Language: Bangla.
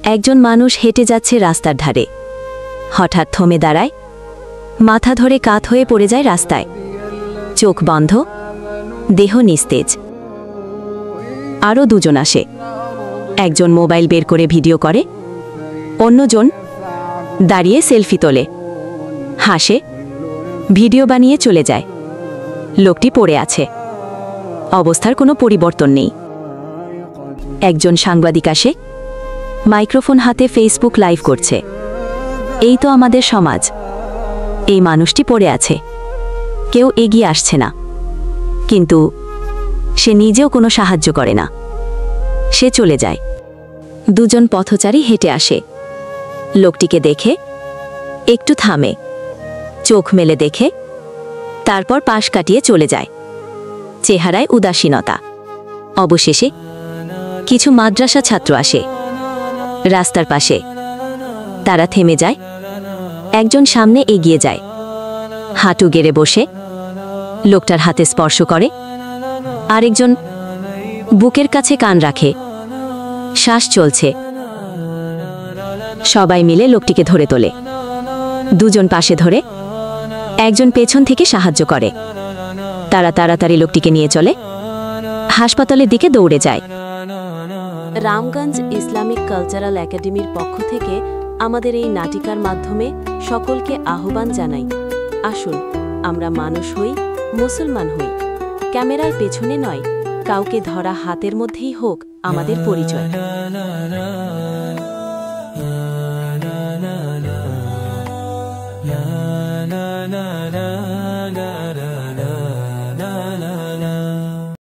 একজন মানুষ হেঁটে যাচ্ছে রাস্তার ধারে। হঠাৎ থমে দাঁড়ায়, মাথা ধরে কাত হয়ে পড়ে যায় রাস্তায়। চোখ বন্ধ, দেহ নিস্তেজ। আরও দুজন আসে। একজন মোবাইল বের করে ভিডিও করে, অন্যজন দাঁড়িয়ে সেলফি তোলে, হাসে, ভিডিও বানিয়ে চলে যায়। লোকটি পড়ে আছে, অবস্থার কোনো পরিবর্তন নেই। একজন সাংবাদিক আসে, মাইক্রোফোন হাতে ফেসবুক লাইভ করছে। এই তো আমাদের সমাজ। এই মানুষটি পড়ে আছে, কেউ এগিয়ে আসছে না, কিন্তু সে নিজেও কোনো সাহায্য করে না। সে চলে যায়। দুজন পথচারী হেঁটে আসে। লোকটিকে দেখে একটু থামে, চোখ মেলে দেখে, তারপর পাশ কাটিয়ে চলে যায়। চেহারায় উদাসীনতা। অবশেষে কিছু মাদ্রাসা ছাত্র আসে রাস্তার পাশে। তারা থেমে যায়। একজন সামনে এগিয়ে যায়, হাঁটু গেড়ে বসে লোকটার হাতে স্পর্শ করে। আরেকজন বুকের কাছে কান রাখে, শ্বাস চলছে। সবাই মিলে লোকটিকে ধরে তোলে। দুজন পাশে ধরে, একজন পেছন থেকে সাহায্য করে। তারা তাড়াতাড়ি লোকটিকে নিয়ে চলে, হাসপাতালের দিকে দৌড়ে যায়। রামগঞ্জ ইসলামিক কালচারাল একাডেমির পক্ষ থেকে আমাদের এই নাটিকার মাধ্যমে সকলকে আহ্বান জানাই, আসুন আমরা মানুষ হই, মুসলমান হই। ক্যামেরার পেছনে নয়, কাউকে ধরা হাতের মধ্যেই হোক আমাদের পরিচয়।